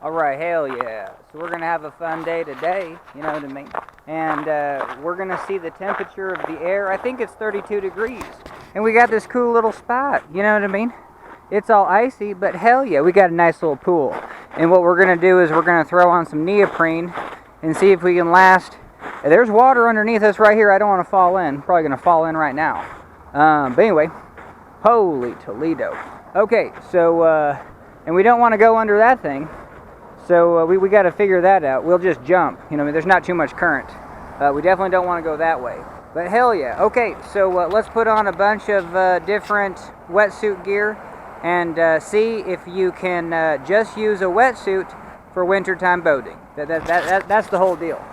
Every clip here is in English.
All right, hell yeah. So we're going to have a fun day today, you know what I mean? And we're going to see the temperature of the air. I think it's 32 degrees. And we got this cool little spot, you know what I mean? It's all icy, but hell yeah, we got a nice little pool. And what we're going to do is we're going to throw on some neoprene and see if we can last. There's water underneath us right here. I don't want to fall in. Probably going to fall in right now. But anyway, holy Toledo. Okay, so, and we don't want to go under that thing. So we got to figure that out. We'll just jump. You know, I mean, there's not too much current. We definitely don't want to go that way. But hell yeah. Okay, so let's put on a bunch of different wetsuit gear and see if you can just use a wetsuit for wintertime boating. That's the whole deal.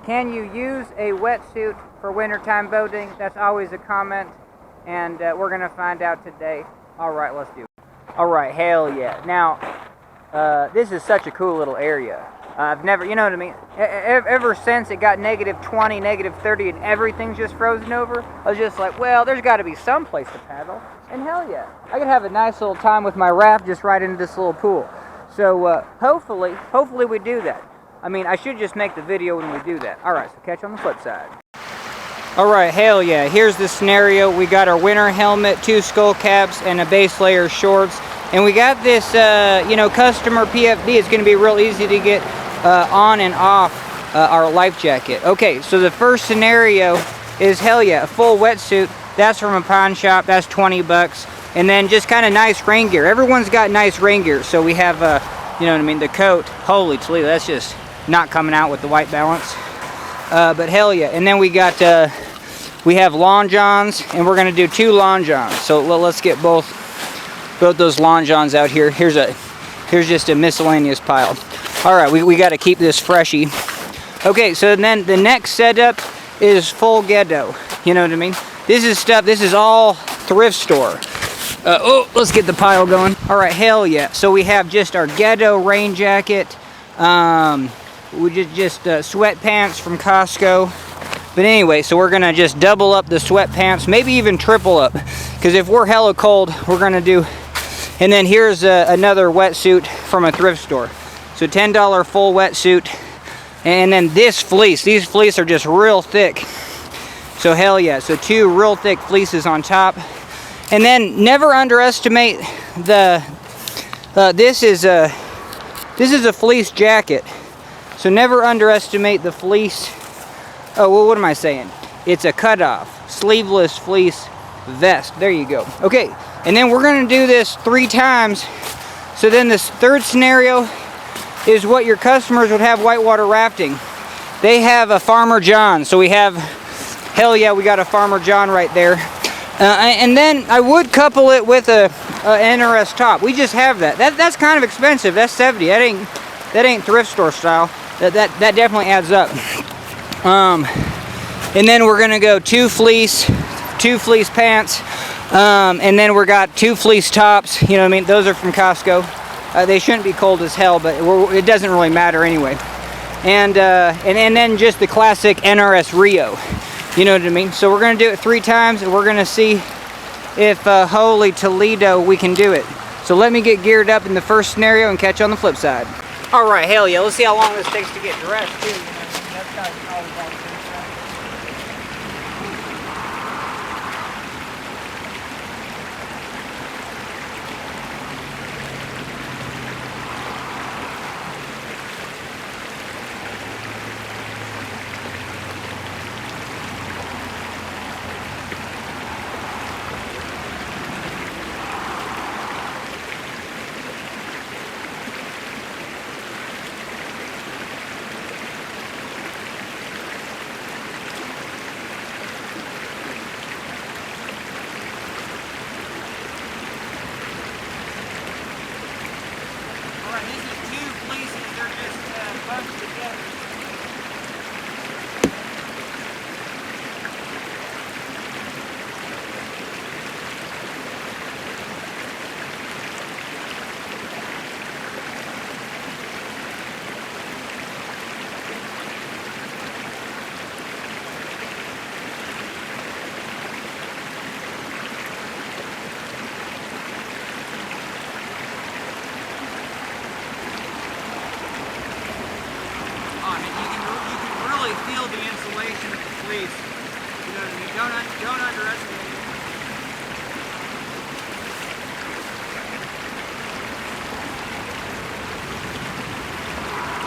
Can you use a wetsuit for wintertime boating? That's always a comment, and we're going to find out today. All right, let's do it. All right, hell yeah. Now, this is such a cool little area. I've never, you know what I mean? Ever since it got negative 20, negative 30, and everything's just frozen over, I was just like, well, there's got to be some place to paddle. And hell yeah, I could have a nice little time with my raft just right into this little pool. So hopefully we do that. I mean, I should just make the video when we do that. All right, so catch you on the flip side. All right, hell yeah. Here's the scenario. We got our winter helmet, 2 skull caps, and a base layer shorts. And we got this, customer PFD. It's going to be real easy to get on and off our life jacket. Okay, so the first scenario is, hell yeah, a full wetsuit. That's from a pawn shop. That's 20 bucks. And then just kind of nice rain gear. Everyone's got nice rain gear. So we have, you know what I mean, the coat. Holy Toledo, that's just not coming out with the white balance. But hell yeah. And then we got, we have long johns, and we're going to do 2 long johns. So let's get both those long johns out here. Here's just a miscellaneous pile. All right, we got to keep this freshy. Okay, so then the next setup is full ghetto. You know what I mean? This is all thrift store. Let's get the pile going. All right, hell yeah. So we have just our ghetto rain jacket. We just sweatpants from Costco. But anyway, so we're gonna just double up the sweatpants, maybe even triple up, because if we're hella cold, we're gonna do. And then here's another wetsuit from a thrift store. So $10 full wetsuit. And then this fleece. These fleece are just real thick. So hell yeah. So 2 real thick fleeces on top. And then never underestimate the. This is a fleece jacket. So never underestimate the fleece. Oh, well, what am I saying? It's a cutoff, sleeveless fleece vest. There you go. Okay, and then we're going to do this 3 times. So then this third scenario is what your customers would have whitewater rafting. They have a Farmer John. So we have, hell yeah, we got a Farmer John right there. And then I would couple it with a NRS top. We just have that. That's kind of expensive. That's $70. That ain't thrift store style. That definitely adds up. And then we're gonna go 2 fleece pants, and then we got 2 fleece tops. You know what I mean? Those are from Costco. They shouldn't be cold as hell, but it doesn't really matter anyway. And then just the classic NRS Rio. You know what I mean? So we're gonna do it 3 times, and we're gonna see if holy Toledo we can do it. So let me get geared up in the first scenario and catch you on the flip side. All right, hell yeah. Let's see how long this takes to get dressed too. That's kind of always all the same stuff. protection of the fleece. You know what I mean? Don't underestimate it.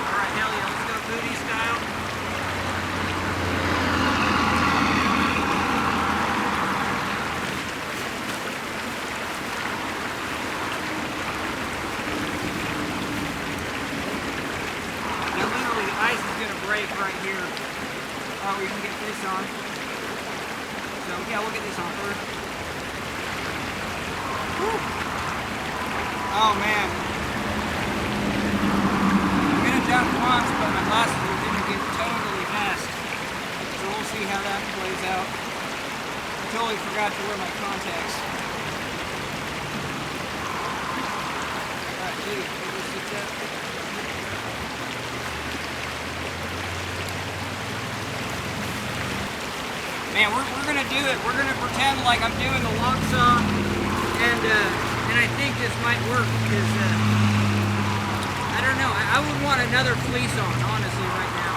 Alright, hell yeah, let's go booty style. Now literally the ice is gonna break right here. Oh, we can get this on. So yeah, we'll get this on first. Woo. Oh man. I'm gonna jump once, but my glasses are gonna get totally fast. So we'll see how that plays out. I totally forgot to wear my contacts. Alright, dude, maybe sit up. Man, we're gonna do it. We're gonna pretend like I'm doing the long saw, and I think this might work because I don't know. I would want another fleece on, honestly, right now.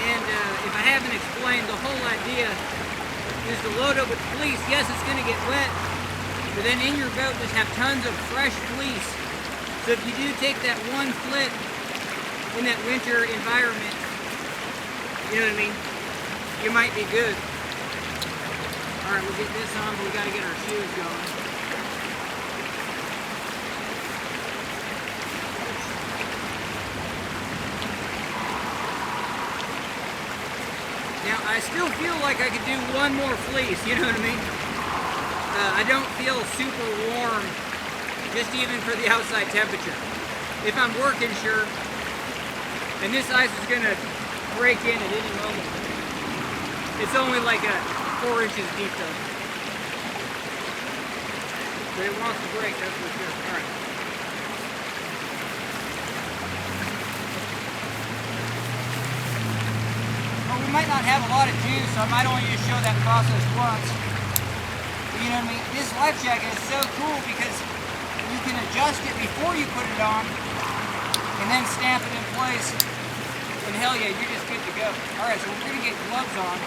And if I haven't explained, the whole idea is to load up with fleece. Yes, it's gonna get wet. But then in your boat, just have tons of fresh fleece. So if you do take that one flip in that winter environment, you know what I mean? You might be good. All right, we'll get this on, but we got to get our shoes going. Now, I still feel like I could do one more fleece, you know what I mean? I don't feel super warm, just even for the outside temperature. If I'm working, sure. And this ice is going to break in at any moment. It's only like 4 inches deep though. But it wants to break, that's for sure. Alright. Well, we might not have a lot of juice, so I might only just show that process once. You know what I mean? This life jacket is so cool because you can adjust it before you put it on and then stamp it in place. And hell yeah, you're just good to go. Alright, so we're going to get gloves on.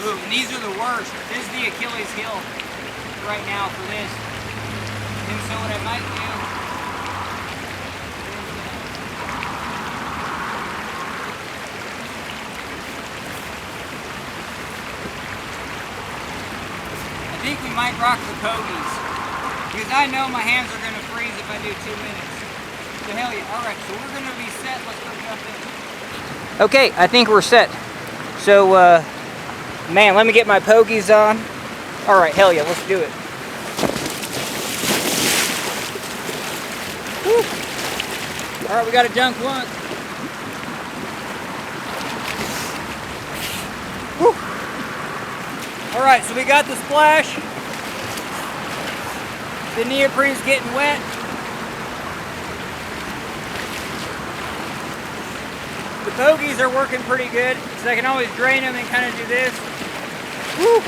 Ooh, and these are the worst. This is the Achilles heel right now for this. And so what I might do I think we might rock the pogies, because I know my hands are going to freeze if I do 2 minutes. So hell yeah. Alright, so we're going to be set. Let's go jump in. Okay, I think we're set. So, man, let me get my pogies on. Alright, hell yeah, let's do it. Alright, we got to dunk once. Alright, so we got the splash. The neoprene's getting wet. The pogies are working pretty good, so I can always drain them and kind of do this. Woo!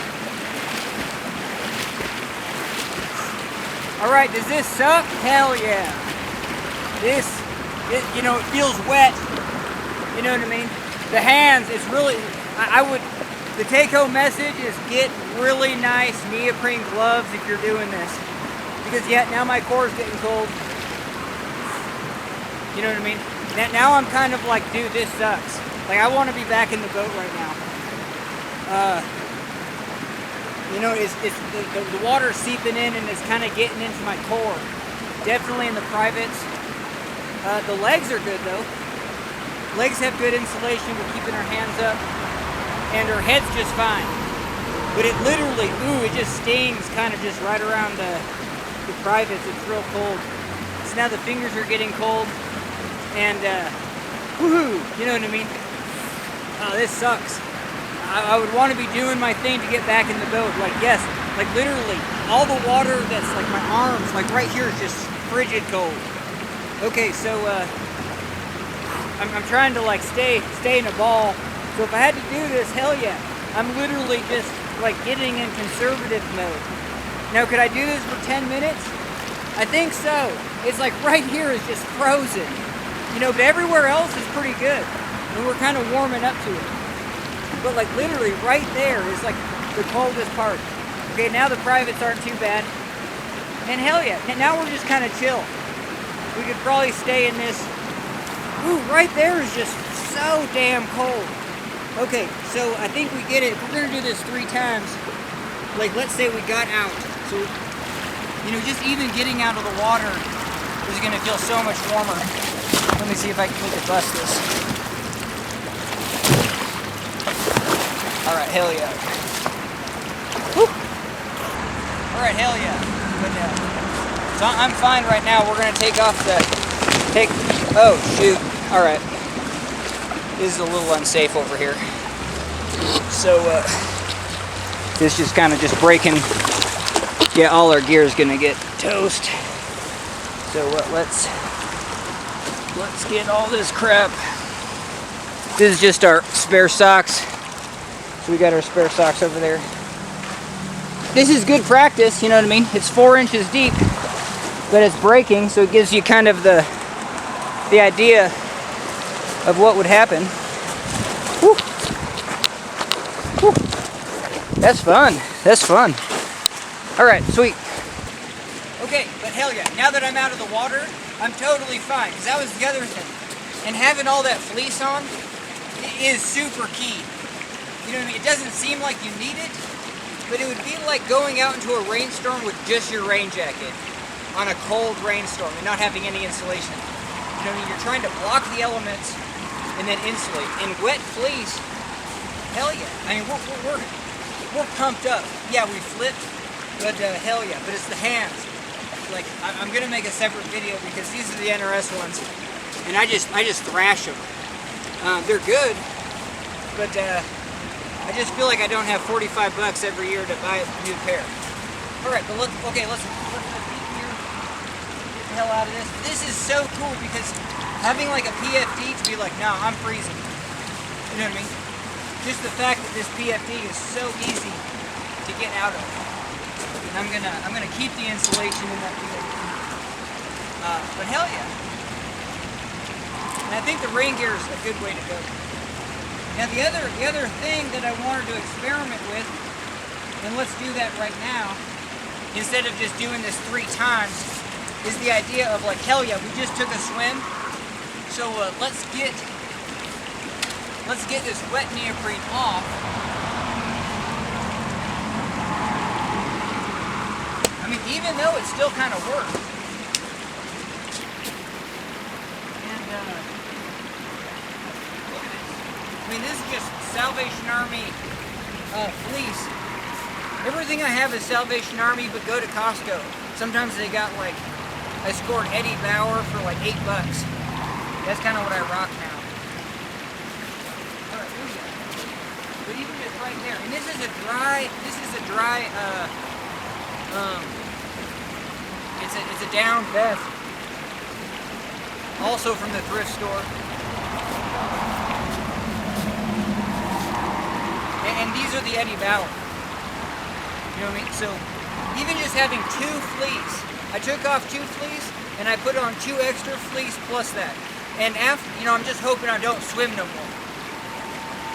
Alright, does this suck? Hell yeah. You know, it feels wet. You know what I mean? The hands, it's really, the take-home message is get really nice neoprene gloves if you're doing this. Because yeah, now my core is getting cold. You know what I mean? Now I'm kind of like, dude, this sucks. Like, I want to be back in the boat right now. You know, the water seeping in and it's kind of getting into my core. Definitely in the privates. The legs are good though. Legs have good insulation. We're keeping our hands up. And her head's just fine. But it literally, it just stings kind of just right around the privates. It's real cold. So now the fingers are getting cold. And, woohoo, you know what I mean? Oh, this sucks. I would want to be doing my thing to get back in the boat. Like, yes, like literally, all the water that's like my arms, like right here is just frigid cold. Okay, so, I'm trying to like stay in a ball. So if I had to do this, hell yeah. I'm literally just like getting in conservative mode. Now, could I do this for 10 minutes? I think so. It's like right here is just frozen, you know, but everywhere else is pretty good. And we're kind of warming up to it. But like literally right there is like the coldest part. Okay, now the privates aren't too bad. And hell yeah, now we're just kind of chill. We could probably stay in this. Ooh, right there is just so damn cold. Okay, so I think we get it. If we're gonna do this 3 times, like let's say we got out. So, you know, just even getting out of the water is gonna feel so much warmer. Let me see if we can bust this. All right, hell yeah. Woo. All right, hell yeah. But, so I'm fine right now. We're gonna take off oh shoot. All right. This is a little unsafe over here. So this is kind of just breaking. Yeah, all our gear is gonna get toast. So let's get all this crap. This is just our spare socks. So we got our spare socks over there. This is good practice, you know what I mean? It's 4 inches deep, but it's breaking, so it gives you kind of the idea of what would happen. Woo. Woo. That's fun. That's fun. All right, sweet. Okay, but hell yeah, now that I'm out of the water, I'm totally fine, because that was the other thing. And having all that fleece on is super key. You know what I mean? It doesn't seem like you need it, but it would be like going out into a rainstorm with just your rain jacket on a cold rainstorm and not having any insulation. You know what I mean? You're trying to block the elements and then insulate. In wet fleece, hell yeah. I mean, we're pumped up. Yeah, we flipped, but hell yeah. But it's the hands. Like, I'm gonna make a separate video because these are the NRS ones, and I just thrash them. They're good, but I just feel like I don't have $45 every year to buy a new pair. All right, but let's get here. Get the hell out of this. This is so cool because having like a PFD to be like, no, I'm freezing. You know what I mean? Just the fact that this PFD is so easy to get out of. And I'm gonna keep the insulation in that PFD. But hell yeah. And I think the rain gear is a good way to go. Now the other thing that I wanted to experiment with, and let's do that right now, instead of just doing this 3 times, is the idea of like, hell yeah, we just took a swim, so let's get this wet neoprene off. I mean, even though it still kind of works. And look at this. I mean, this is just Salvation Army fleece. Everything I have is Salvation Army, but go to Costco. Sometimes they got like, I scored Eddie Bauer for like $8. That's kind of what I rock now. All right, here we go. But even just right there, and this is a dry, it's a down vest. Also from the thrift store. And these are the Eddie Bauer. You know what I mean? So even just having 2 fleece, I took off 2 fleece and I put on 2 extra fleece plus that. And after, you know, I'm just hoping I don't swim no more.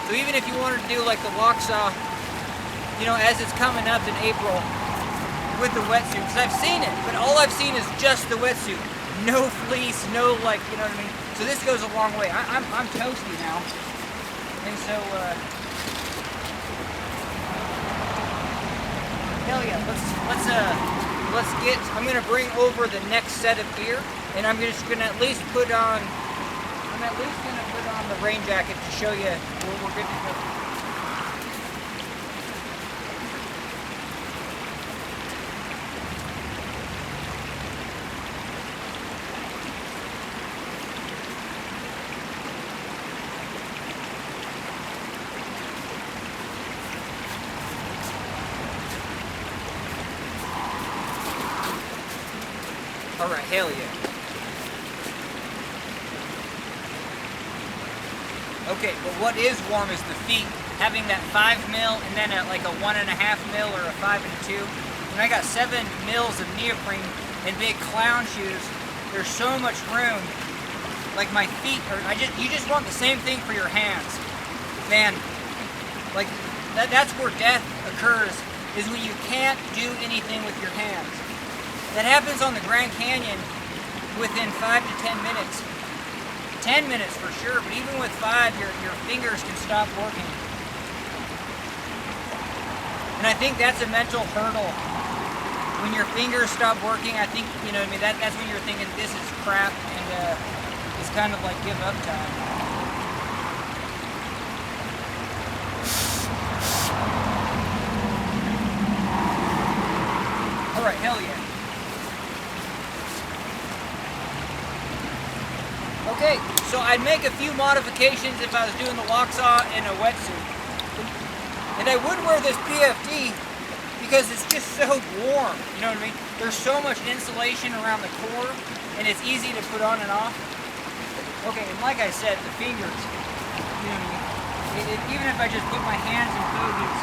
So even if you wanted to do like the Waxaw, you know, as it's coming up in April with the wetsuit, because I've seen it, but all I've seen is just the wetsuit. No fleece, no like, you know what I mean? So this goes a long way. I'm toasty now. And so, hell yeah, let's get, I'm gonna bring over the next set of gear, and I'm just gonna at least put on the rain jacket to show you where we're good to go. All right, hell yeah. Okay, but what is warm is the feet. having that 5 mil and then like a 1.5 mil or a 5 and 2. When I got 7 mils of neoprene and big clown shoes, there's so much room. Like my feet are, you just want the same thing for your hands. Man, like that's where death occurs, is when you can't do anything with your hands. That happens on the Grand Canyon within 5 to 10 minutes. 10 minutes for sure, but even with 5, your fingers can stop working. And I think that's a mental hurdle. When your fingers stop working, I think, you know what I mean, that's when you're thinking this is crap, and it's kind of like give up time. Alright, hell yeah. Okay, so I'd make a few modifications if I was doing the lock saw in a wetsuit. And I would wear this PFD because it's just so warm, you know what I mean? There's so much insulation around the core, and it's easy to put on and off. Okay, and like I said, the fingers, you know what I mean? Even if I just put my hands in pogies,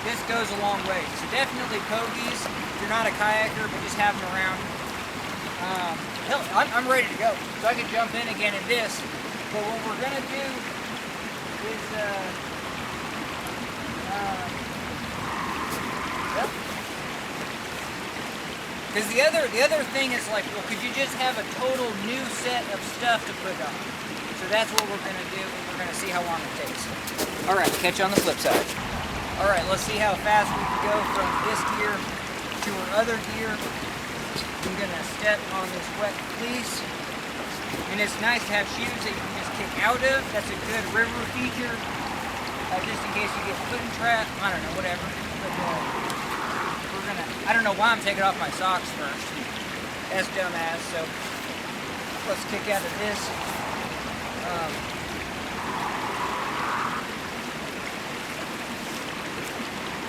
this goes a long way. So definitely pogies, if you're not a kayaker, but just have them around. Hell, I'm ready to go. So I can jump in again in this, but what we're gonna do is, because the other thing is like, well, could you just have a total new set of stuff to put on? So that's what we're gonna do, and we're gonna see how long it takes. All right, catch you on the flip side. All right, let's see how fast we can go from this gear to our other gear. I'm gonna step on this wet fleece, and it's nice to have shoes that you can just kick out of. That's a good river feature, just in case you get foot trap. I don't know, whatever. But we're gonna. I don't know why I'm taking off my socks first. That's dumbass. So let's kick out of this.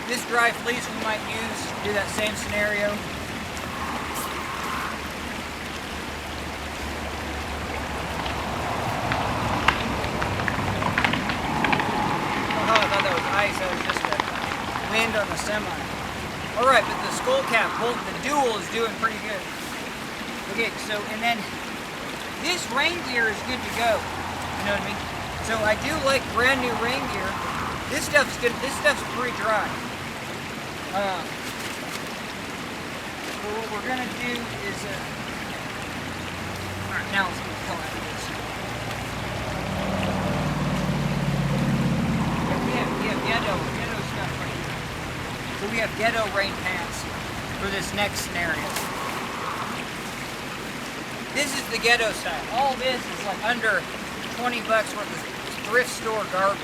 This dry fleece we might use to do that same scenario. That was just a wind on the semi. Alright, but the skull cap bolt, the dual is doing pretty good. Okay, so, and then this rain gear is good to go. You know what I mean? So I do like brand new rain gear. This stuff's good. This stuff's pretty dry. So what we're gonna do is, alright, now let's get the hell out of this. Ghetto stuff right here. So we have ghetto rain pants for this next scenario. This is the ghetto style. All this is like under 20 bucks worth of thrift store garbage.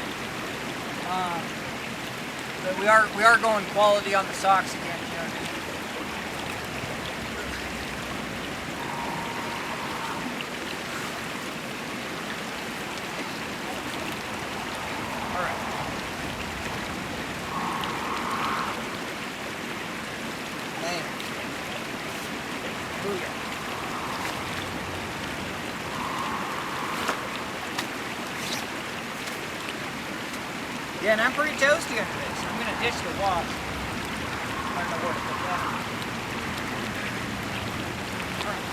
But we are going quality on the socks again. You know what I mean? Yeah, and I'm pretty toasty under this. I'm going to ditch the wash. I don't know where to put that. Right.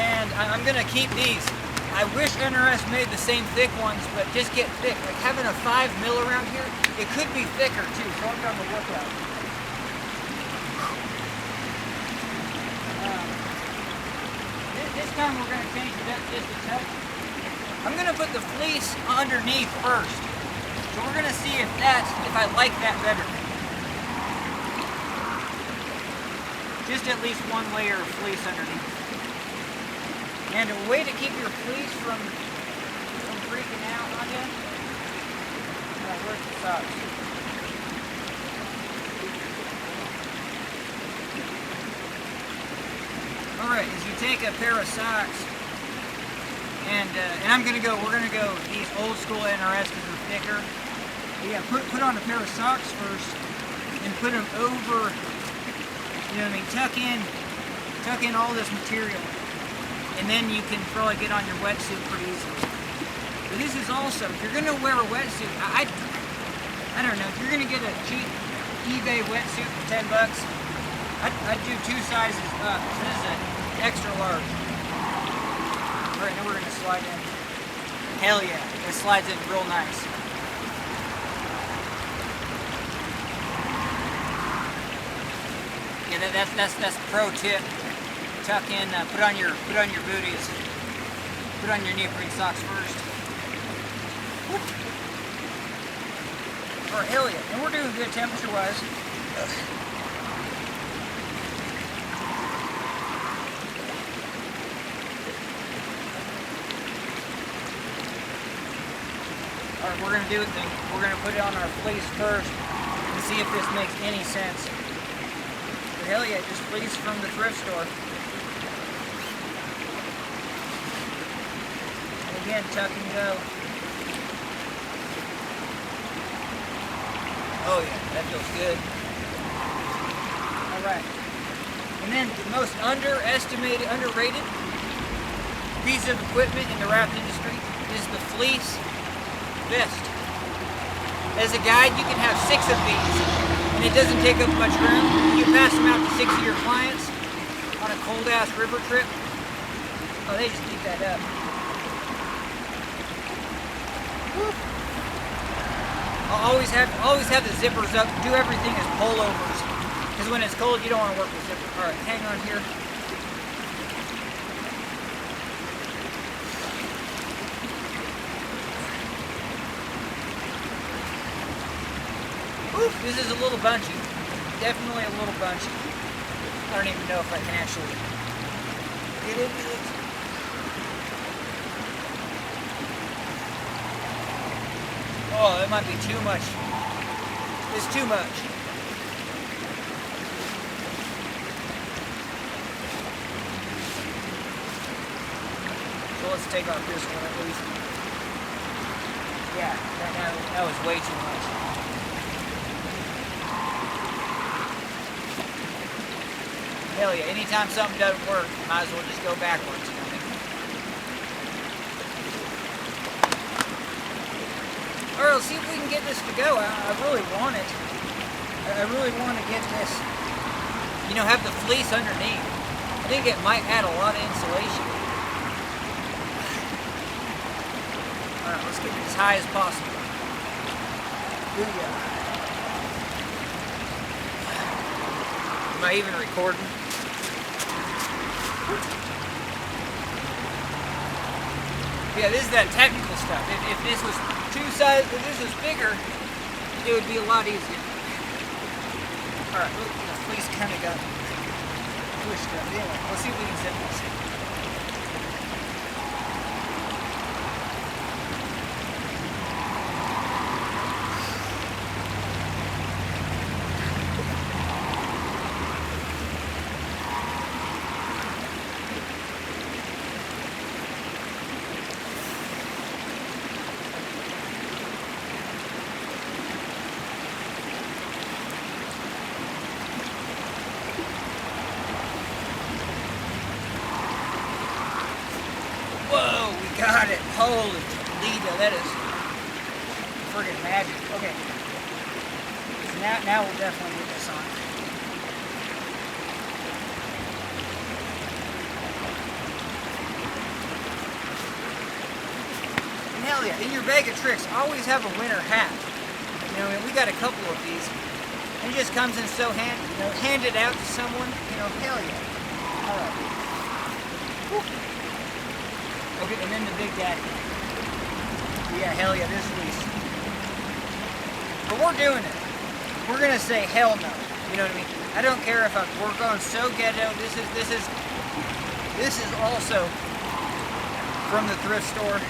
And I'm going to keep these. I wish NRS made the same thick ones, but just get thick. Like having a 5 mil around here, it could be thicker too, so I'm on the lookout. This time we're going to change it up just a touch. I'm going to put the fleece underneath first. So we're going to see if I like that better. Just at least one layer of fleece underneath. And a way to keep your fleece from freaking out on you. Where's the socks? Alright, is you take a pair of socks, and we're gonna go these old school NRS because they're thicker. But yeah, put on a pair of socks first, and put them over, you know what I mean, tuck in tuck in all this material, and then you can probably get on your wetsuit pretty easily. But this is also, if you're gonna wear a wetsuit, I don't know, if you're gonna get a cheap eBay wetsuit for 10 bucks, I'd do 2 sizes up. This is an extra large. All right, now we're gonna slide in. Hell yeah, it slides in real nice. Yeah, that's pro tip. Tuck in, put on your booties. Put on your neoprene socks first. Or hell yeah, and we're doing good temperature-wise. Alright, we're gonna do a thing. We're gonna put it on our fleece first and see if this makes any sense. But hell yeah, just fleece from the thrift store. And again, tuck and go. Oh yeah, that feels good. Alright. And then the most underrated piece of equipment in the raft industry is the fleece vest. As a guide, you can have 6 of these, and it doesn't take up much room. You pass them out to 6 of your clients on a cold-ass river trip. Oh, they just eat that up. Woo. I'll always have the zippers up. Do everything as pullovers, because when it's cold, you don't want to work with zippers. All right, hang on here. Oof, this is a little bunchy. Definitely a little bunchy. I don't even know if I can actually get into it. Oh, that might be too much. It's too much. So let's take off this one at least. Yeah, that was way too much. Hell yeah, anytime something doesn't work, you might as well just go backwards, you know what I mean? Alright, let's see if we can get this to go. I really want it. I really want to get this, you know, have the fleece underneath. I think it might add a lot of insulation. Alright, let's get it as high as possible. Booyah. Am I even recording? Yeah, this is that technical stuff. If this was if this was bigger, it would be a lot easier. Alright, look, the fleece kind of got pushed up. Anyway, let's see if we can zip this. Whoa, we got it. Holy Toledo, that is friggin' magic. Okay. So now we'll definitely get this on. And hell yeah, in your bag of tricks, always have a winter hat. You know, and we got a couple of these. And it just comes in so handy, you know, hand it out to someone, you know, hell yeah. Alright. Okay, and then the Big Daddy. Yeah, hell yeah, this fleece. But we're doing it. We're gonna say hell no. You know what I mean? I don't care if we're going so ghetto. This is also from the thrift store.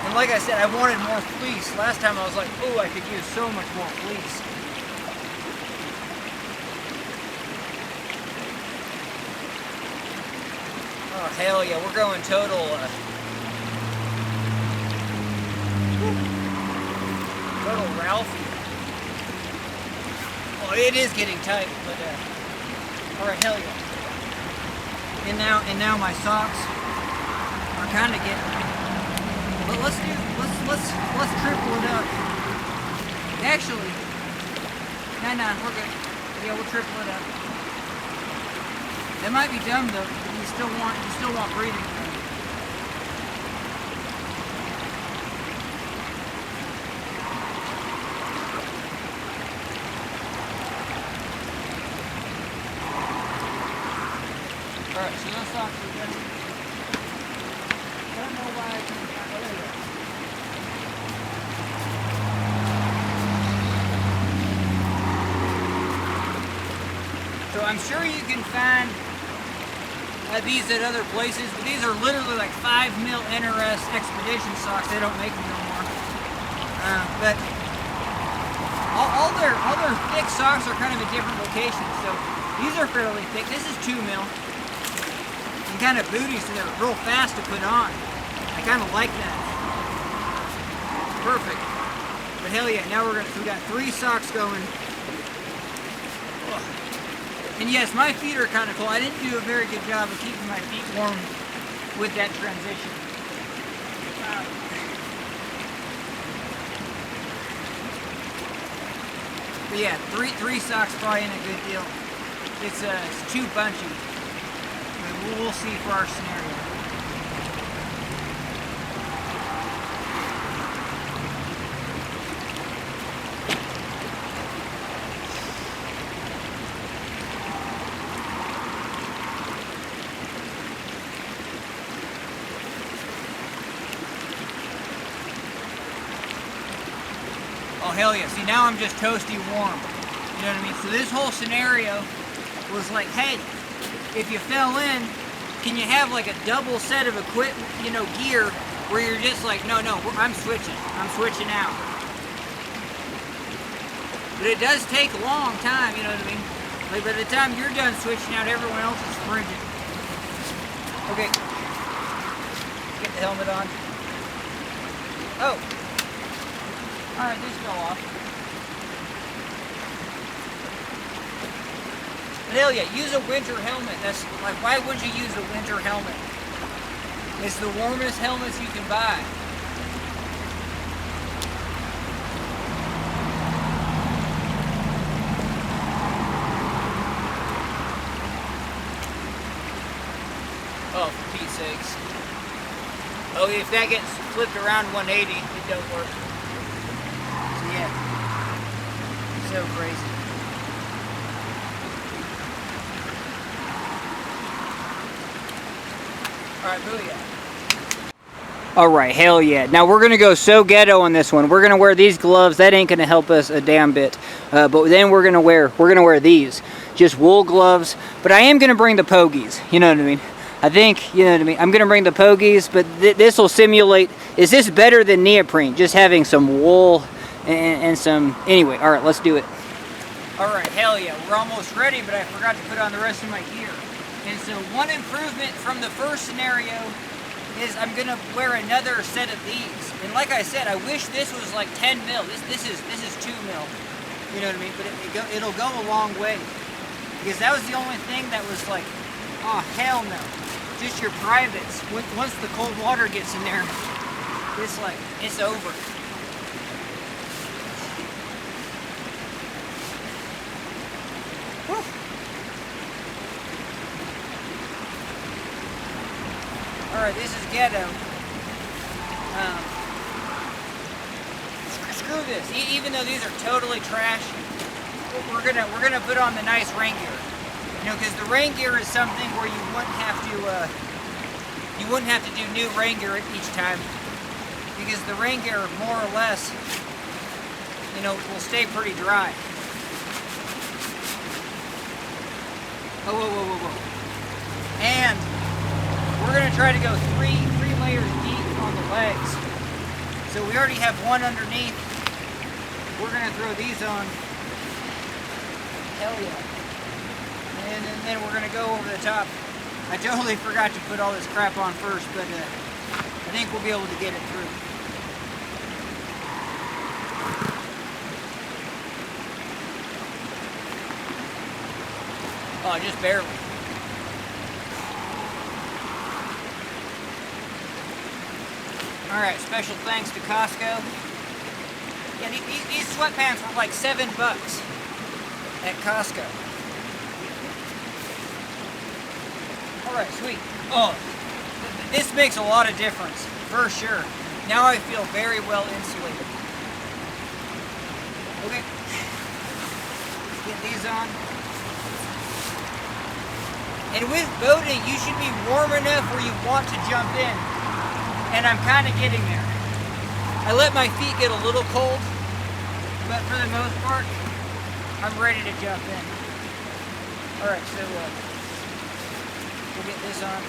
And like I said, I wanted more fleece. Last time I was like, oh, I could use so much more fleece. Oh, hell yeah, we're going total, total Ralphie. Oh, it is getting tight, but, alright, hell yeah. And now my socks are kind of getting. But let's triple it up. Actually, no, we're good. Yeah, we'll triple it up. That might be dumb though. You still want breathing. Alright, so those socks are ready. I don't know why I can't. Oh, there you go. So I'm sure you can find these at other places, but these are literally like 5 mil NRS Expedition socks. They don't make them no more. But all their thick socks are kind of at different locations. So these are fairly thick. This is 2 mil. And kind of booty, so they're real fast to put on. I kind of like that. Perfect. But hell yeah, now we got 3 socks going. And yes, my feet are kind of cold. I didn't do a very good job of keeping my feet warm with that transition. But yeah, three socks probably ain't a good deal. It's too bunchy. But we'll see for our scenario. Oh hell yeah, see now I'm just toasty warm. You know what I mean? So this whole scenario was like, hey, if you fell in, can you have like a double set of equipment, gear, where you're just like, no, I'm switching out. But it does take a long time, you know what I mean? Like by the time you're done switching out, everyone else is frigid. Okay, get the helmet on. Oh. Alright, this fell off. But hell yeah, use a winter helmet. That's like, why would you use a winter helmet? It's the warmest helmets you can buy. Oh, for Pete's sakes. Oh, if that gets flipped around 180, it don't work. Yeah, so crazy. Alright, booyah. Alright, hell yeah. Now we're gonna go so ghetto on this one. We're gonna wear these gloves. That ain't gonna help us a damn bit. But then we're gonna wear these. Just wool gloves. But I am gonna bring the pogies. You know what I mean? I think, you know what I mean? I'm gonna bring the pogies, but this will simulate. Is this better than neoprene? Just having some wool and some, anyway, all right, let's do it. All right, hell yeah, we're almost ready, but I forgot to put on the rest of my gear. And so one improvement from the first scenario is I'm gonna wear another set of these. And like I said, I wish this was like 10 mil. This is 2 mil. You know what I mean? But it'll go a long way. Because that was the only thing that was like, oh hell no. Just your privates. Once the cold water gets in there, it's over. Alright, this is ghetto. Screw this. Even though these are totally trash, we're gonna put on the nice rain gear. Because the rain gear is something where you wouldn't have to do new rain gear each time. Because the rain gear, more or less, will stay pretty dry. Whoa. And we're going to try to go three layers deep on the legs. So we already have one underneath. We're going to throw these on. Hell yeah. And then we're going to go over the top. I totally forgot to put all this crap on first, but I think we'll be able to get it through. Oh, just barely. Alright, special thanks to Costco. Yeah, these sweatpants were like $7 at Costco. Alright, sweet. Oh, this makes a lot of difference, for sure. Now I feel very well insulated. Okay. Let's get these on. And with boating, you should be warm enough where you want to jump in. And I'm kind of getting there. I let my feet get a little cold, but for the most part, I'm ready to jump in. Alright, so we'll get this on.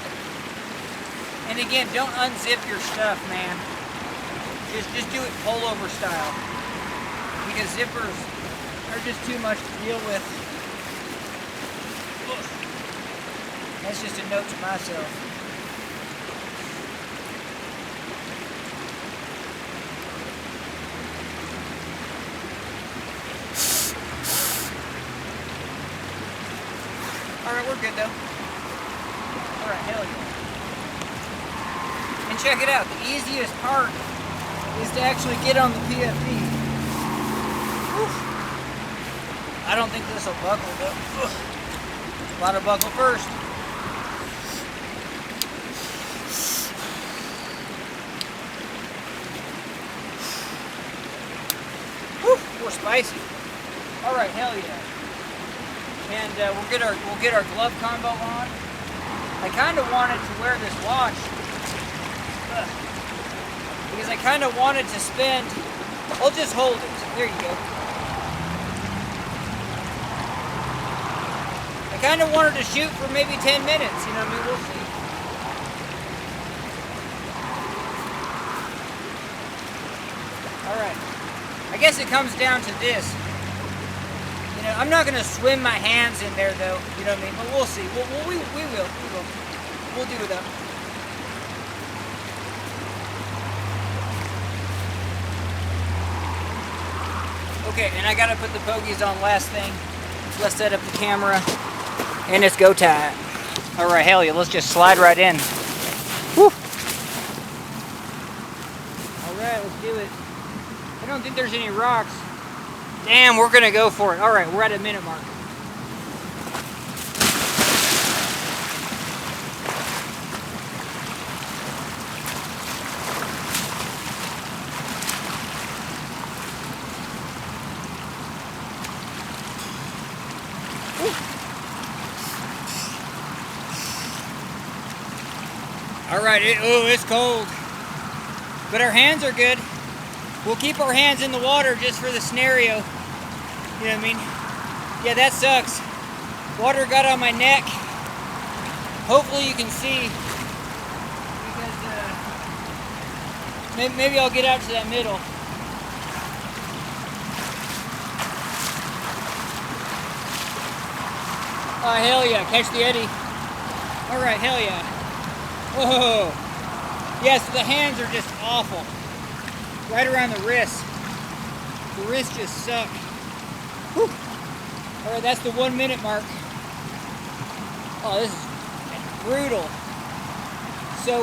And again, don't unzip your stuff, man. Just do it pullover style. Because zippers are just too much to deal with. That's just a note to myself. Alright, we're good though. Alright, hell yeah. And check it out, the easiest part is to actually get on the PFD. Whew. I don't think this will buckle though. Gotta buckle first. Whew, we're spicy. Alright, hell yeah. And we'll get our glove combo on. I kind of wanted to wear this watch because I kind of wanted to spend. I'll just hold it. There you go. I kind of wanted to shoot for maybe 10 minutes. You know what I mean? We'll see. All right. I guess it comes down to this. I'm not going to swim my hands in there, though. You know what I mean? But we'll see. We will. We'll do it up. Okay, and I got to put the pogies on last thing. Let's set up the camera. And it's go time. All right, hell yeah. Let's just slide right in. Woo! All right, let's do it. I don't think there's any rocks. Damn, we're gonna go for it. All right, we're at a minute mark. All right, it's cold, but our hands are good. We'll keep our hands in the water just for the scenario. You know what I mean? Yeah, that sucks. Water got on my neck. Hopefully you can see. Because maybe I'll get out to that middle. Oh, hell yeah. Catch the eddy. All right, hell yeah. Whoa. Yes, the hands are just awful. Right around the wrist. The wrists just suck. Whew. All right, that's the 1 minute mark. Oh, this is brutal. So,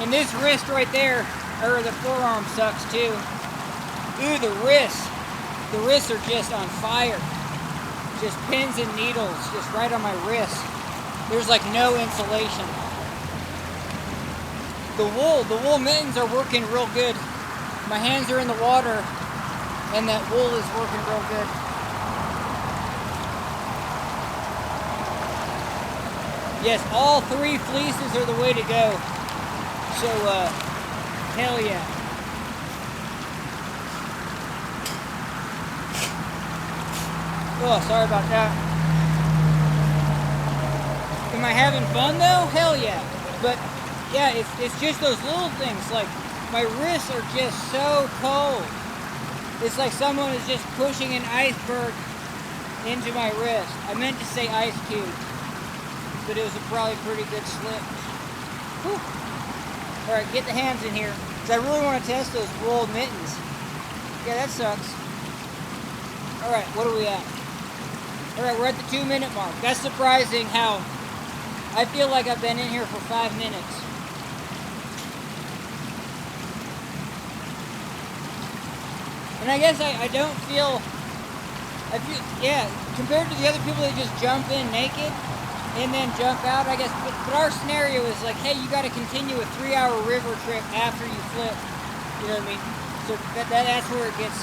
and this wrist right there, or the forearm sucks too. Ooh, the wrists. The wrists are just on fire. Just pins and needles, just right on my wrist. There's like no insulation. The wool mittens are working real good. My hands are in the water, and that wool is working real good. Yes, all 3 fleeces are the way to go. So, hell yeah. Oh, sorry about that. Am I having fun though? Hell yeah. But yeah, it's just those little things. Like my wrists are just so cold. It's like someone is just pushing an iceberg into my wrist. I meant to say ice cube, but it was probably a pretty good slip. Whew. All right, get the hands in here, because I really want to test those wool mittens. Yeah, that sucks. All right, what are we at? All right, we're at the 2 minute mark. That's surprising how I feel like I've been in here for 5 minutes. And I guess I don't feel, yeah, compared to the other people that just jump in naked and then jump out, I guess, but our scenario is like, hey, you got to continue a 3-hour river trip after you flip, you know what I mean? So that's where it gets,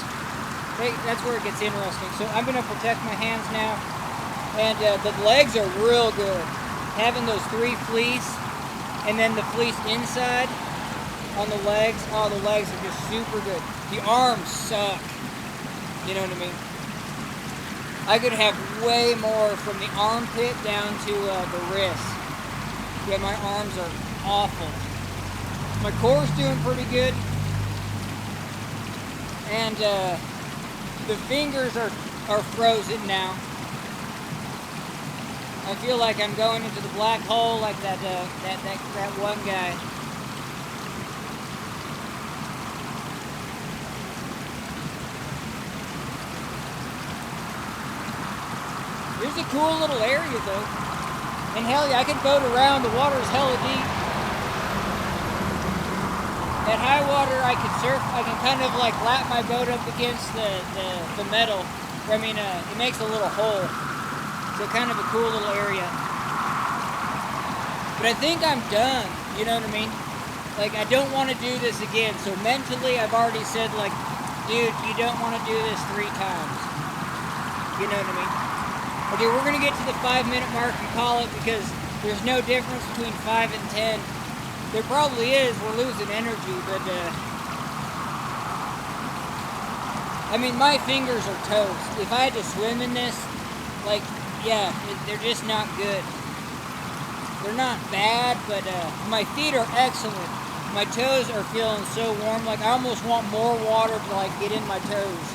interesting. So I'm going to protect my hands now, and the legs are real good. Having those 3 fleece, and then the fleece inside on the legs, oh, the legs are just super good. The arms suck, you know what I mean? I could have way more from the armpit down to the wrist. Yeah, my arms are awful. My core's doing pretty good. And the fingers are frozen now. I feel like I'm going into the black hole like that one guy. Here's a cool little area though. And hell yeah, I could boat around, the water's hella deep. At high water I could surf, I can kind of like lap my boat up against the metal. I mean, it makes a little hole. So kind of a cool little area. But I think I'm done, you know what I mean? Like, I don't want to do this again. So mentally I've already said like, dude, you don't want to do this 3 times. You know what I mean? Okay, we're going to get to the 5-minute mark and call it, because there's no difference between 5 and 10. There probably is. We're losing energy, but I mean, my fingers are toast. If I had to swim in this, like, yeah, they're just not good. They're not bad, but my feet are excellent. My toes are feeling so warm. Like, I almost want more water to like get in my toes.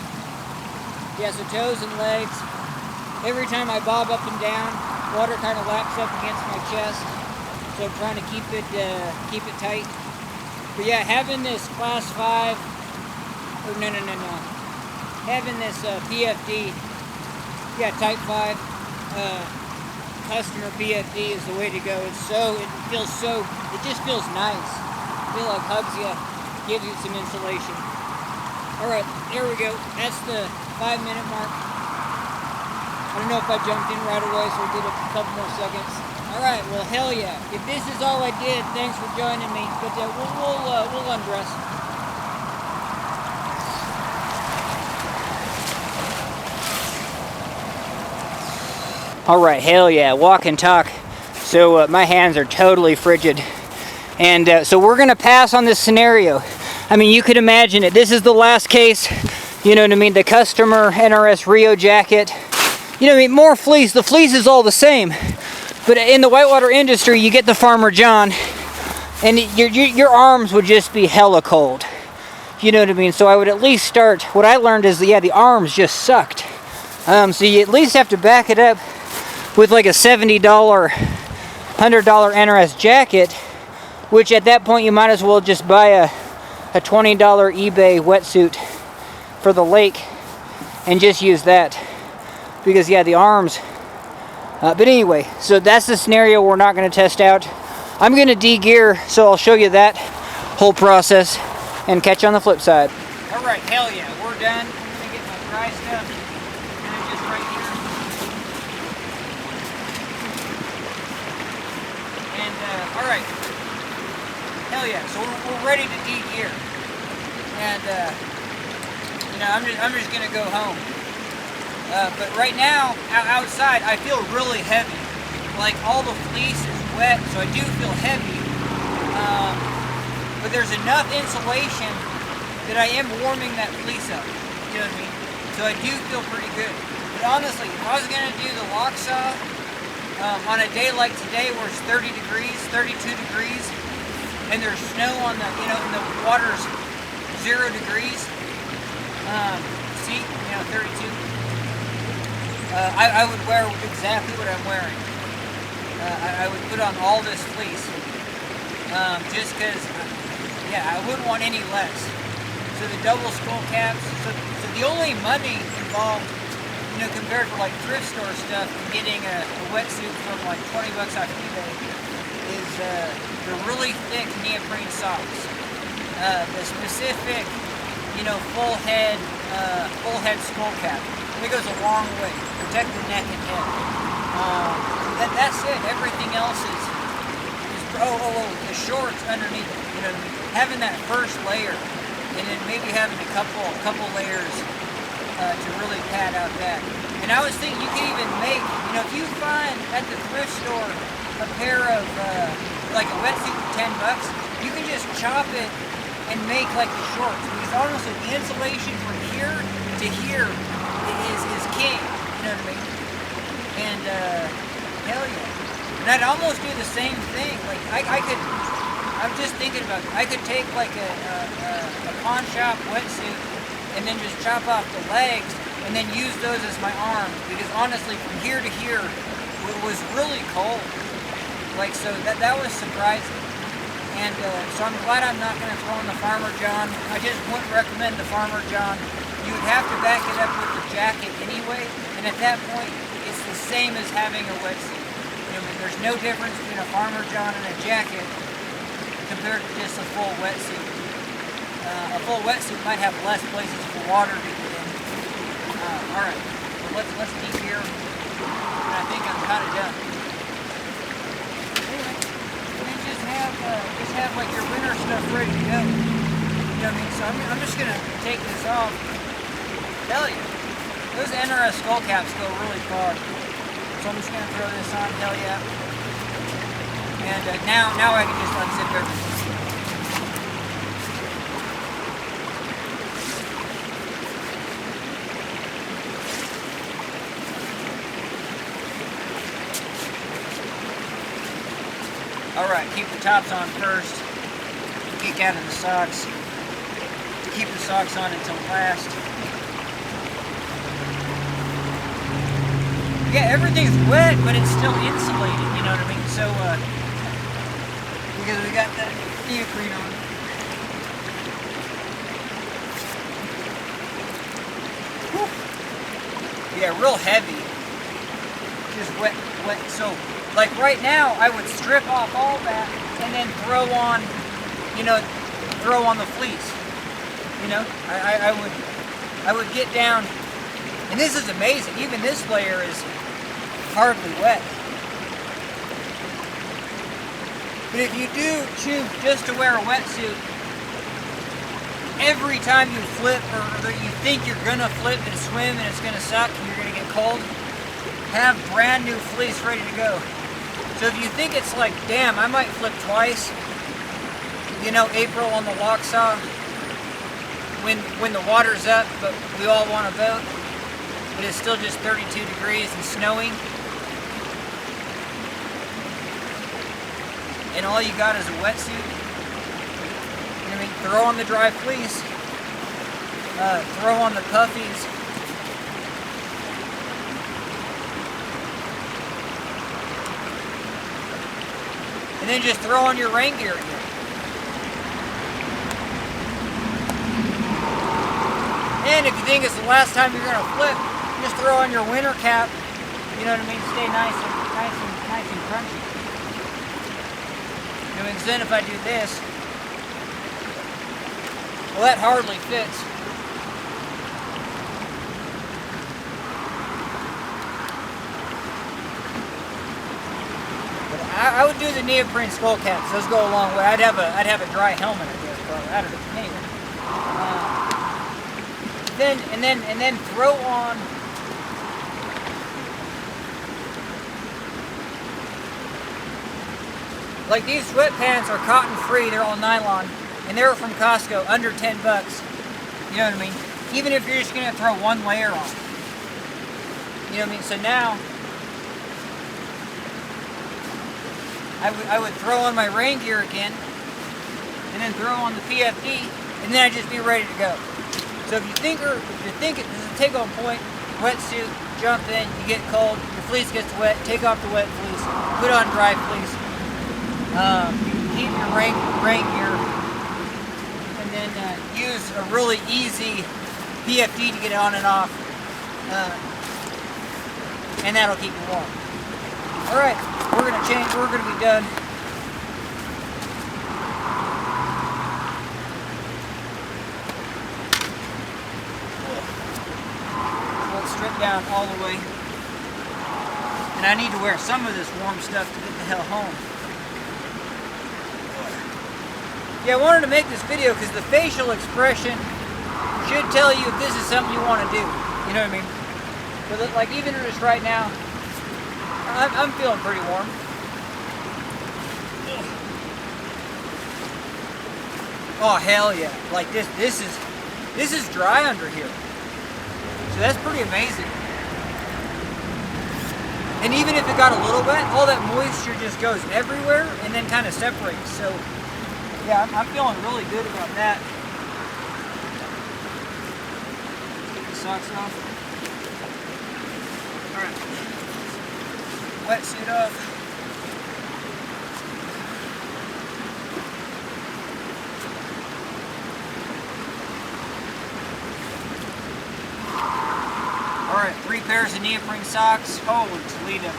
Yeah, so toes and legs. Every time I bob up and down, water kind of laps up against my chest. So I'm trying to keep it tight. But yeah, having this class 5, or no. Having this PFD, yeah, type 5 customer PFD is the way to go. It just feels nice. I feel like hugs you, gives you some insulation. All right, there we go. That's the 5-minute mark. I don't know if I jumped in right away, so we'll do a couple more seconds. All right, well, hell yeah. If this is all I did, thanks for joining me. But we'll undress. All right, hell yeah, walk and talk. So my hands are totally frigid. And so we're gonna pass on this scenario. I mean, you could imagine it. This is the last case, you know what I mean? The customer NRS Rio jacket. You know what I mean? More fleece. The fleece is all the same. But in the whitewater industry, you get the Farmer John, and your arms would just be hella cold. You know what I mean? So I would at least start, what I learned is, yeah, the arms just sucked. So you at least have to back it up with like a $70, $100 NRS jacket, which at that point you might as well just buy a $20 eBay wetsuit for the lake and just use that. Because yeah, the arms, but anyway, so that's the scenario we're not going to test out. I'm going to de-gear, so I'll show you that whole process and catch you on the flip side. All right, hell yeah, we're done. I'm going to get my dry stuff, and it's just right here. And all right, hell yeah, so we're ready to de-gear. And you know, I'm just going to go home. But right now, outside, I feel really heavy. Like, all the fleece is wet, so I do feel heavy. But there's enough insulation that I am warming that fleece up. You know what I mean? So I do feel pretty good. But honestly, if I was going to do the lock saw on a day like today where it's 30 degrees, 32 degrees, and there's snow on the, you know, and the water's 0 degrees, see, you know, 32. I would wear exactly what I'm wearing. I would put on all this fleece, just because, yeah, I wouldn't want any less. So the double skull caps, so the only money involved, you know, compared to like thrift store stuff and getting a wetsuit from like 20 bucks off eBay, is the really thick neoprene socks. The specific, you know, full head full head skull cap. It goes a long way. Protect the neck and head. That's it. Everything else is the shorts underneath. You know, having that first layer, and then maybe having a couple layers to really pad out that. And I was thinking you can even make, you know, if you find at the thrift store a pair of like a wetsuit for $10, you can just chop it and make like the shorts. Because honestly, the insulation from here to here is king. You know what I mean? And hell yeah. And I'd almost do the same thing. Like I could. I'm just thinking about it. I could take like a pawn shop wetsuit and then just chop off the legs and then use those as my arms. Because honestly, from here to here, it was really cold. Like, so that was surprising. And so I'm glad I'm not going to throw in the Farmer John. I just wouldn't recommend the Farmer John. You would have to back it up with the jacket anyway. And at that point, it's the same as having a wetsuit. You know, there's no difference between a Farmer John and a jacket compared to just a full wetsuit. A full wetsuit might have less places for water to get in. Alright, so let's deep here. And I think I'm kind of done. Anyway, and then just have like your winter stuff ready to go. You know what I mean? So I'm just going to take this off. Hell yeah. Those NRS skull caps go really far. So I'm just going to throw this on. Hell yeah. And now I can just unzip everything. Alright, keep the tops on first. Peek out of the socks. Keep the socks on until last. Yeah, everything's wet, but it's still insulated, you know what I mean? So, because we got that neoprene on. Whew. Yeah, real heavy. Just wet. So, like right now, I would strip off all that and then throw on the fleece. You know, I would get down, and this is amazing. Even this layer is hardly wet. But if you do choose just to wear a wetsuit, every time you flip or you think you're gonna flip and swim and it's gonna suck and you're gonna get cold, have brand new fleece ready to go. So if you think it's like, damn, I might flip twice, you know, April on the lock saw, when the water's up, but we all want to boat, but it's still just 32 degrees and snowing, and all you got is a wetsuit, you know what I mean? Throw on the dry fleece, throw on the puffies, and then just throw on your rain gear again. And if you think it's the last time you're going to flip, just throw on your winter cap. You know what I mean? Stay nice and crunchy. You know, and then if I do this, well, that hardly fits. I would do the neoprene skull caps. Those go a long way. I'd have a dry helmet, I guess, probably. I don't know. Anyway. And then throw on like these sweatpants are cotton free. They're all nylon, and they're from Costco, under $10. You know what I mean? Even if you're just gonna throw one layer on. You know what I mean? So now I would throw on my rain gear again, and then throw on the PFD, and then I'd just be ready to go. So if you're thinking, this is a take-home point, wetsuit, jump in, you get cold, your fleece gets wet, take off the wet fleece, put on dry fleece, keep your rain gear, and then use a really easy PFD to get on and off, and that'll keep you warm. Alright, we're going to change, we're going to be done. down all the way. And I need to wear some of this warm stuff to get the hell home. Yeah, I wanted to make this video because the facial expression should tell you if this is something you want to do. You know what I mean? But like even just right now, I'm feeling pretty warm. Oh hell yeah! Like this is dry under here. So that's pretty amazing. And even if it got a little wet, all that moisture just goes everywhere and then kind of separates. So yeah, I'm feeling really good about that. Take the socks off. Alright. Wetsuit off. Alright, 3 pairs of neoprene socks. Holy Toledo.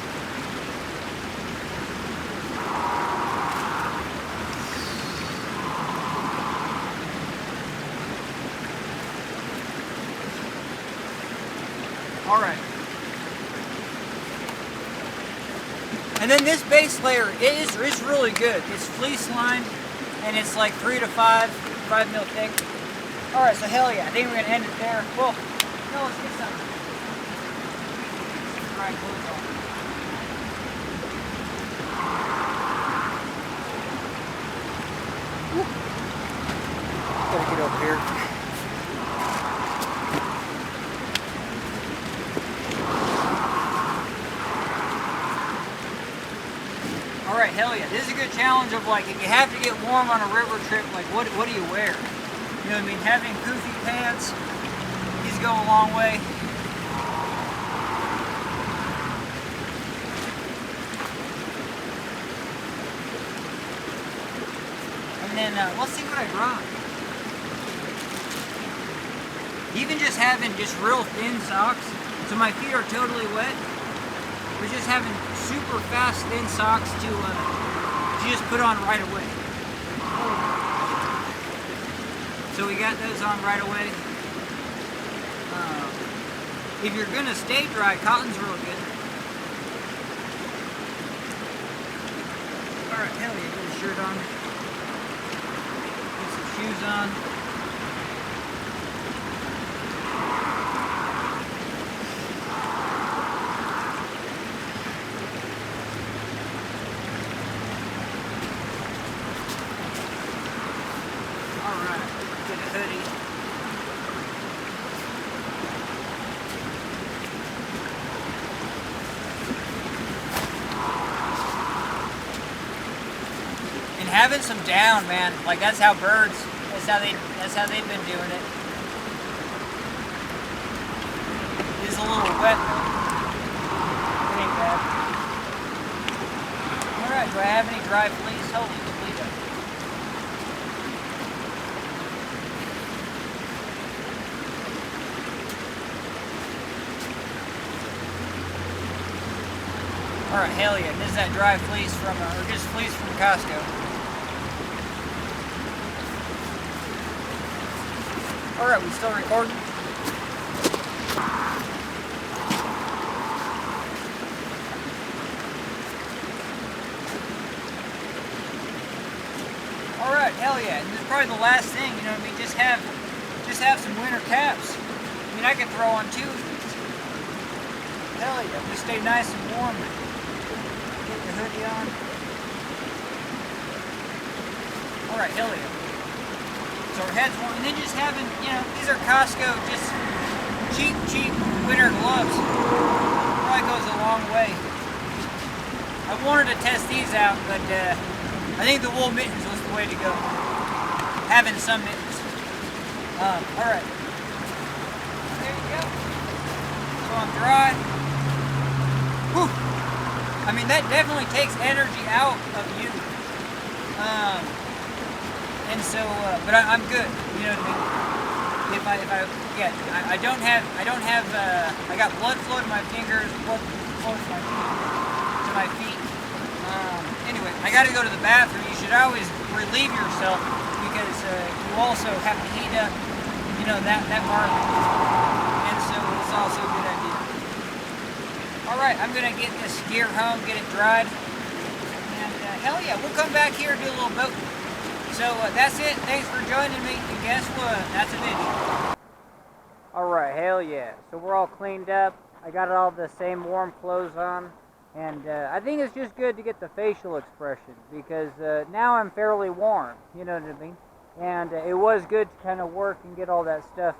Alright. And then this base layer is really good. It's fleece lined and it's like 3 to 5 mil thick. Alright, so hell yeah. I think we're going to end it there. Well, no, let's get something. Dry clothes on. Gotta get over here. Alright, hell yeah. This is a good challenge of like, if you have to get warm on a river trip, like what do you wear? You know what I mean? Having poofy pants, these go a long way. And then let's see what I brought. Even just having just real thin socks, so my feet are totally wet. We're just having super fast thin socks to just put on right away. So we got those on right away. If you're gonna stay dry, cotton's real good. Alright, hell yeah, get a shirt on. Put some shoes on. Alright, get a hoodie. And having some down, man, like that's how birds, that's how they've been doing it. It's a little wet though. It ain't bad. Alright, do I have any dry fleece? Holy Toledo. Alright, hell yeah. This is that dry fleece from, or just fleece from Costco. Alright, we still recording? Alright, hell yeah. And this is probably the last thing, you know what I mean? Just have some winter caps. I mean, I could throw on 2 of these. Hell yeah, just stay nice and warm. Get the hoodie on. Alright, hell yeah. So our heads warm, and then just having, you know, these are Costco, just cheap winter gloves. Probably goes a long way. I wanted to test these out, but I think the wool mittens was the way to go. Having some mittens. Alright. There you go. So I'm dry. Whew. I mean, that definitely takes energy out of you. And so, but I'm good. You know what I mean? I don't have, I got blood flow to my fingers, blood flow to my feet. Anyway, I got to go to the bathroom. You should always relieve yourself because you also have to heat up, you know, that part. And so it's also a good idea. Alright, I'm going to get this gear home, get it dried. And hell yeah, we'll come back here and do a little boating. So that's it. Thanks for joining me. And guess what? That's a video. Alright, hell yeah. So we're all cleaned up. I got all the same warm clothes on. And I think it's just good to get the facial expression because now I'm fairly warm, you know what I mean? And it was good to kind of work and get all that stuff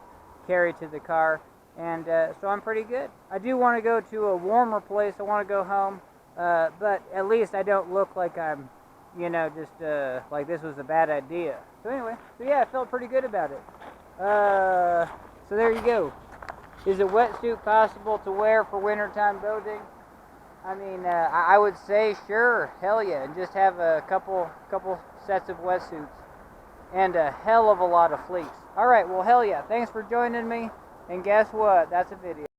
carried to the car. And so I'm pretty good. I do want to go to a warmer place. I want to go home. But at least I don't look like I'm, you know, just like this was a bad idea. So anyway, so yeah, I felt pretty good about it. So there you go. Is a wetsuit possible to wear for wintertime boating? I mean, I would say sure, hell yeah, and just have a couple sets of wetsuits and a hell of a lot of fleece. All right, well, hell yeah, thanks for joining me, and guess what? That's a video.